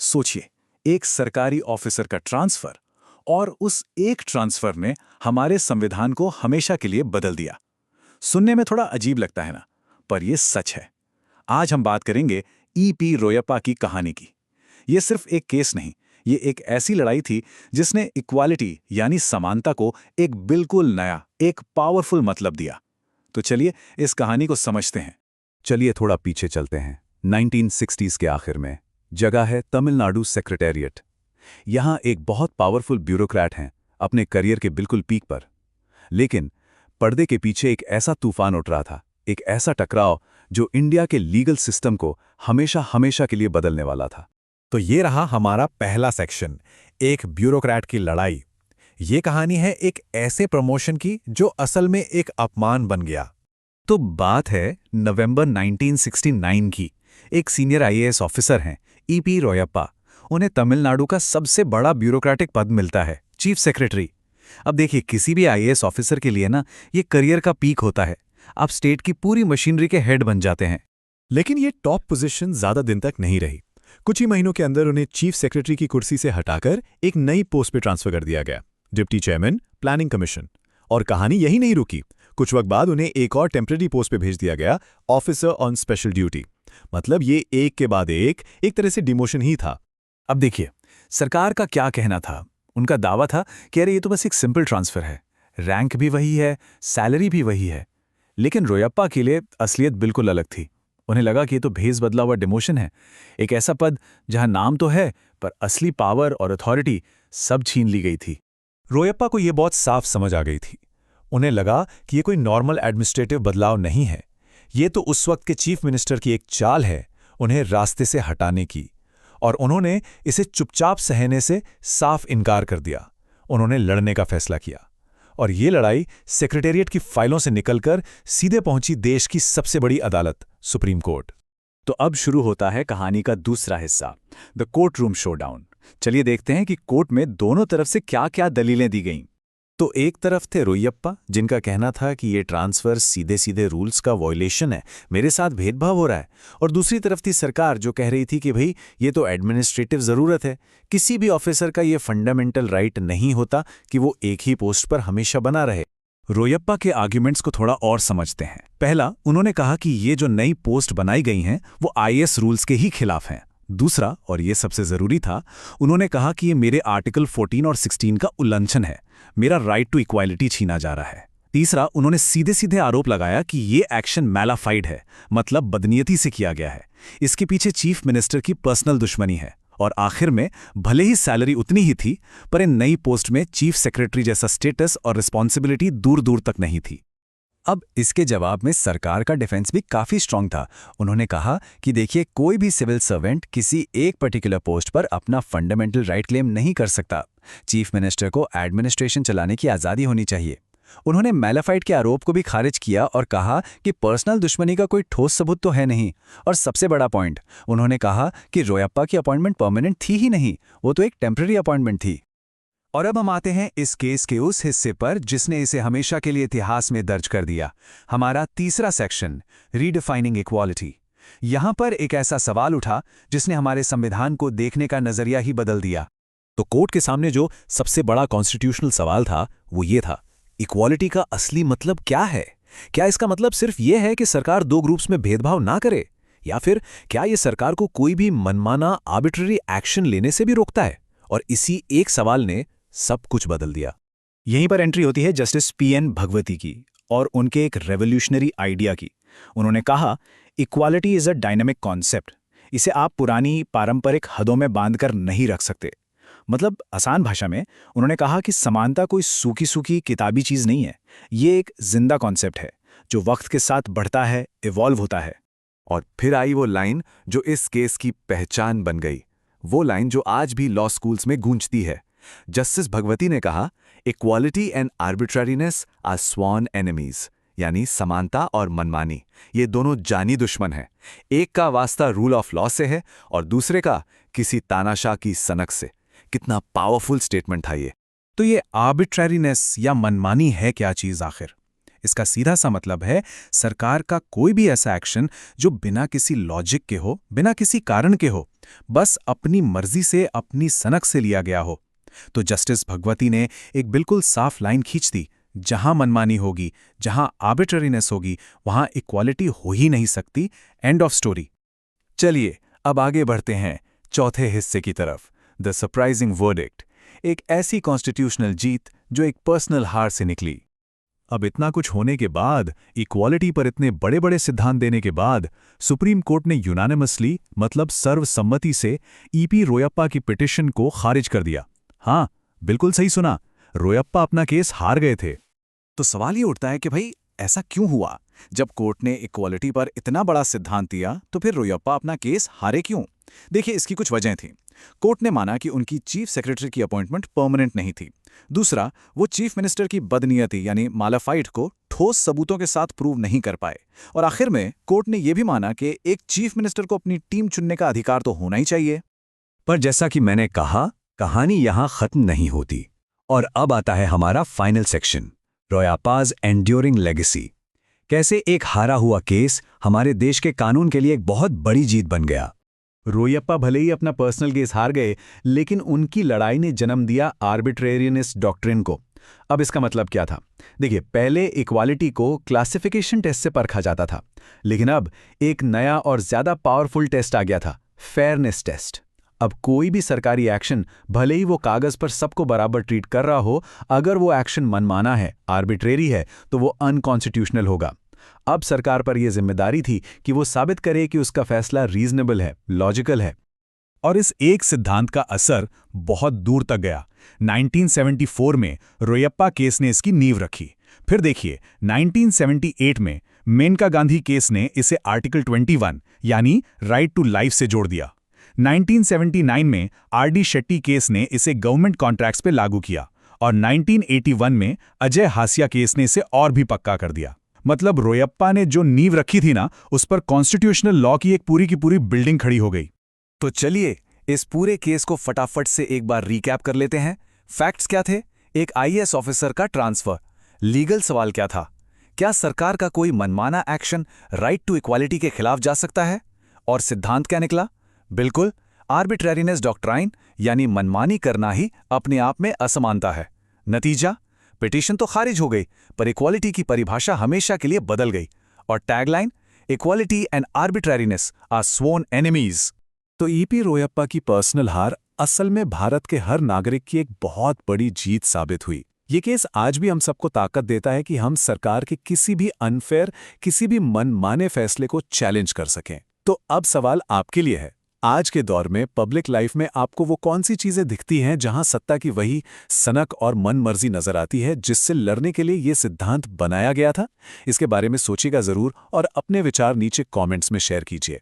सोचिए, एक सरकारी ऑफिसर का ट्रांसफर, और उस एक ट्रांसफर ने हमारे संविधान को हमेशा के लिए बदल दिया। सुनने में थोड़ा अजीब लगता है ना, पर यह सच है। आज हम बात करेंगे ईपी रोयप्पा की कहानी की। यह सिर्फ एक केस नहीं, ये एक ऐसी लड़ाई थी जिसने इक्वालिटी यानी समानता को एक बिल्कुल नया, एक पावरफुल मतलब दिया। तो चलिए इस कहानी को समझते हैं। चलिए थोड़ा पीछे चलते हैं। 1960s के आखिर में जगह है तमिलनाडु सेक्रेटेरिएट। यहाँ एक बहुत पावरफुल ब्यूरोक्रेट हैं, अपने करियर के बिल्कुल पीक पर। लेकिन पर्दे के पीछे एक ऐसा तूफान उठ रहा था, एक ऐसा टकराव जो इंडिया के लीगल सिस्टम को हमेशा हमेशा के लिए बदलने वाला था। तो ये रहा हमारा पहला सेक्शन, एक ब्यूरोक्रेट की लड़ाई। ये कहानी है एक ऐसे प्रमोशन की जो असल में एक अपमान बन गया। तो बात है नवंबर 1969 की। एक सीनियर आईएएस ऑफिसर हैं, ईपी रोयप्पा। उन्हें तमिलनाडु का सबसे बड़ा ब्यूरोक्रेटिक पद मिलता है, चीफ सेक्रेटरी। अब देखिए, किसी भी आईएएस ऑफिसर के लिए ना ये करियर का पीक होता है। आप स्टेट की पूरी मशीनरी के हेड बन जाते हैं। लेकिन ये टॉप पोजीशन ज्यादा दिन तक नहीं रही। कुछ ही महीनों के अंदर उन्हें चीफ सेक्रेटरी की कुर्सी से हटाकर एक नई पोस्ट पे ट्रांसफर कर दिया गया, डिप्टी चेयरमैन, प्लानिंग कमीशन। और कहानी यही नहीं रुकी। कुछ वक्त बाद उन्हें एक और टेम्परेरी पोस्ट पे भेज दिया गया, ऑफिसर ऑन स्पेशल ड्यूटी। मतलब ये एक के बाद एक तरह से डिमोशन ही था। अब देखिए, सरकार का क्या कहना था। उनका दावा था कि अरे ये तो बस एक सिंपल ट्रांसफर है, रैंक भी वही है, सैलरी भी वही है। लेकिन रोयप्पा के लिए असलियत बिल्कुल अलग थी। उन्हें लगा कि ये तो भेस बदला हुआ डिमोशन है, एक ऐसा पद जहां नाम तो है पर असली पावर और अथॉरिटी सब छीन ली गई थी। रोयप्पा को यह बहुत साफ समझ आ गई थी। उन्हें लगा कि ये कोई नॉर्मल एडमिनिस्ट्रेटिव बदलाव नहीं है, ये तो उस वक्त के चीफ मिनिस्टर की एक चाल है उन्हें रास्ते से हटाने की। और उन्होंने इसे चुपचाप सहने से साफ इनकार कर दिया। उन्होंने लड़ने का फैसला किया, और ये लड़ाई सेक्रेटेरिएट की फाइलों से निकलकर सीधे पहुंची देश की सबसे बड़ी अदालत, सुप्रीम कोर्ट। तो अब शुरू होता है कहानी का दूसरा हिस्सा, द कोर्ट रूम शोडाउन। चलिए देखते हैं कि कोर्ट में दोनों तरफ से क्या क्या दलीलें दी गईं। तो एक तरफ थे रोयप्पा, जिनका कहना था कि ये ट्रांसफर सीधे सीधे रूल्स का वॉयलेशन है, मेरे साथ भेदभाव हो रहा है। और दूसरी तरफ थी सरकार, जो कह रही थी कि भाई ये तो एडमिनिस्ट्रेटिव ज़रूरत है, किसी भी ऑफिसर का ये फंडामेंटल राइट नहीं होता कि वो एक ही पोस्ट पर हमेशा बना रहे। रोयप्पा के आर्ग्यूमेंट्स को थोड़ा और समझते हैं। पहला, उन्होंने कहा कि ये जो नई पोस्ट बनाई गई हैं वो आईएएस रूल्स के ही खिलाफ हैं। दूसरा, और ये सबसे जरूरी था, उन्होंने कहा कि ये मेरे आर्टिकल 14 और 16 का उल्लंघन है, मेरा राइट टू इक्वालिटी छीना जा रहा है। तीसरा, उन्होंने सीधे सीधे आरोप लगाया कि ये एक्शन मैलाफाइड है, मतलब बदनीयती से किया गया है, इसके पीछे चीफ मिनिस्टर की पर्सनल दुश्मनी है। और आखिर में, भले ही सैलरी उतनी ही थी, पर इन नई पोस्ट में चीफ सेक्रेटरी जैसा स्टेटस और रिस्पॉन्सिबिलिटी दूर दूर तक नहीं थी। अब इसके जवाब में सरकार का डिफेंस भी काफी स्ट्रांग था। उन्होंने कहा कि देखिए, कोई भी सिविल सर्वेंट किसी एक पर्टिकुलर पोस्ट पर अपना फंडामेंटल राइट क्लेम नहीं कर सकता। चीफ मिनिस्टर को एडमिनिस्ट्रेशन चलाने की आज़ादी होनी चाहिए। उन्होंने मैलाफाइड के आरोप को भी खारिज किया और कहा कि पर्सनल दुश्मनी का कोई ठोस सबूत तो है नहीं। और सबसे बड़ा पॉइंट, उन्होंने कहा कि रोयप्पा की अपॉइंटमेंट परमानेंट थी ही नहीं, वो तो एक टेम्पररी अपॉइंटमेंट थी। और अब हम आते हैं इस केस के उस हिस्से पर जिसने इसे हमेशा के लिए इतिहास में दर्ज कर दिया, हमारा तीसरा सेक्शन, रीडिफाइनिंग इक्वालिटी। यहां पर एक ऐसा सवाल उठा जिसने हमारे संविधान को देखने का नजरिया ही बदल दिया। तो कोर्ट के सामने जो सबसे बड़ा कॉन्स्टिट्यूशनल सवाल था वो ये था, इक्वालिटी का असली मतलब क्या है? क्या इसका मतलब सिर्फ ये है कि सरकार दो ग्रुप्स में भेदभाव ना करे, या फिर क्या ये सरकार को कोई भी मनमाना आर्बिट्ररी एक्शन लेने से भी रोकता है? और इसी एक सवाल ने सब कुछ बदल दिया। यहीं पर एंट्री होती है जस्टिस पीएन भगवती की और उनके एक रेवोल्यूशनरी आइडिया की। उन्होंने कहा, equality is a dynamic concept, इसे आप पुरानी पारंपरिक हदों में बांधकर नहीं रख सकते। मतलब आसान भाषा में उन्होंने कहा कि समानता कोई सूखी सूखी किताबी चीज़ नहीं है, ये एक जिंदा कॉन्सेप्ट है जो वक्त के साथ बढ़ता है, इवॉल्व होता है। और फिर आई वो लाइन जो इस केस की पहचान बन गई, वो लाइन जो आज भी लॉ स्कूल्स में गूंजती है। जस्टिस भगवती ने कहा, equality and arbitrariness are sworn enemies, यानी समानता और मनमानी ये दोनों जानी दुश्मन हैं। एक का वास्ता रूल ऑफ लॉ से है और दूसरे का किसी तानाशाह की सनक से। कितना पावरफुल स्टेटमेंट था ये। तो ये आर्बिट्ररीनेस या मनमानी है क्या चीज़ आखिर? इसका सीधा सा मतलब है सरकार का कोई भी ऐसा एक्शन जो बिना किसी लॉजिक के हो, बिना किसी कारण के हो, बस अपनी मर्जी से, अपनी सनक से लिया गया हो। तो जस्टिस भगवती ने एक बिल्कुल साफ लाइन खींच दी, जहां मनमानी होगी, जहां आर्बिट्ररीनेस होगी, वहां इक्वालिटी हो ही नहीं सकती। End of story. चलिए अब आगे बढ़ते हैं चौथे हिस्से की तरफ, द सरप्राइजिंग वर्डिक्ट, एक ऐसी कॉन्स्टिट्यूशनल जीत जो एक पर्सनल हार से निकली। अब इतना कुछ होने के बाद, इक्वालिटी पर इतने बड़े बड़े सिद्धांत देने के बाद, सुप्रीम कोर्ट ने यूनानिमसली, मतलब सर्वसम्मति से, ईपी रोयप्पा की पिटिशन को खारिज कर दिया। हाँ, बिल्कुल सही सुना, रोयप्पा अपना केस हार गए थे। तो सवाल ये उठता है कि भाई ऐसा क्यों हुआ? जब कोर्ट ने इक्वालिटी पर इतना बड़ा सिद्धांत दिया तो फिर रोयप्पा अपना केस हारे क्यों? देखिए, इसकी कुछ वजहें थीं। कोर्ट ने माना कि उनकी चीफ सेक्रेटरी की अपॉइंटमेंट परमानेंट नहीं थी। दूसरा, वो चीफ मिनिस्टर की बदनीयती यानी मालाफाइड को ठोस सबूतों के साथ प्रूव नहीं कर पाए। और आखिर में कोर्ट ने यह भी माना कि एक चीफ मिनिस्टर को अपनी टीम चुनने का अधिकार तो होना ही चाहिए। पर जैसा कि मैंने कहा, कहानी यहां खत्म नहीं होती। और अब आता है हमारा फाइनल सेक्शन, रोयप्पा's एंड्यूरिंग लेगेसी। कैसे एक हारा हुआ केस हमारे देश के कानून के लिए एक बहुत बड़ी जीत बन गया। रोयप्पा भले ही अपना पर्सनल केस हार गए, लेकिन उनकी लड़ाई ने जन्म दिया आर्बिट्रेरियनिस्ट डॉक्ट्रिन को। अब इसका मतलब क्या था? देखिए, पहले इक्वालिटी को क्लासिफिकेशन टेस्ट से परखा जाता था, लेकिन अब एक नया और ज्यादा पावरफुल टेस्ट आ गया था, फेयरनेस टेस्ट। अब कोई भी सरकारी एक्शन, भले ही वो कागज पर सबको बराबर ट्रीट कर रहा हो, अगर वो एक्शन मनमाना है, आर्बिट्रेरी है, तो वो अनकॉन्स्टिट्यूशनल होगा। अब सरकार पर यह जिम्मेदारी थी कि वो साबित करे कि उसका फैसला रीजनेबल है, लॉजिकल है। और इस एक सिद्धांत का असर बहुत दूर तक गया। 1974 में रोयप्पा केस ने इसकी नींव रखी। फिर देखिए, 1978 में मेनका गांधी केस ने इसे आर्टिकल 21 यानी राइट टू लाइफ से जोड़ दिया। 1979 में आर.डी. शेट्टी केस ने इसे गवर्नमेंट कॉन्ट्रैक्ट्स पे लागू किया। और 1981 में अजय हासिया केस ने इसे और भी पक्का कर दिया। मतलब रोयप्पा ने जो नींव रखी थी ना, उस पर कॉन्स्टिट्यूशनल लॉ की एक पूरी की पूरी बिल्डिंग खड़ी हो गई। तो चलिए इस पूरे केस को फटाफट से एक बार रिकैप कर लेते हैं। फैक्ट्स क्या थे? एक आईएएस ऑफिसर का ट्रांसफर। लीगल सवाल क्या था? क्या सरकार का कोई मनमाना एक्शन राइट टू इक्वालिटी के खिलाफ जा सकता है? और सिद्धांत क्या निकला? बिल्कुल, आर्बिट्रेरीनेस डॉक्ट्राइन, यानी मनमानी करना ही अपने आप में असमानता है। नतीजा, पिटीशन तो खारिज हो गई, पर इक्वालिटी की परिभाषा हमेशा के लिए बदल गई। और tagline, equality and arbitrariness are sworn enemies. तो ईपी रोयप्पा की पर्सनल हार असल में भारत के हर नागरिक की एक बहुत बड़ी जीत साबित हुई। ये केस आज भी हम सबको ताकत देता है कि हम सरकार के किसी भी अनफेयर, किसी भी मनमाने फैसले को चैलेंज कर सकें। तो अब सवाल आपके लिए है, आज के दौर में पब्लिक लाइफ में आपको वो कौन सी चीजें दिखती हैं जहां सत्ता की वही सनक और मनमर्जी नजर आती है जिससे लड़ने के लिए ये सिद्धांत बनाया गया था? इसके बारे में सोचिएगा जरूर और अपने विचार नीचे कमेंट्स में शेयर कीजिए।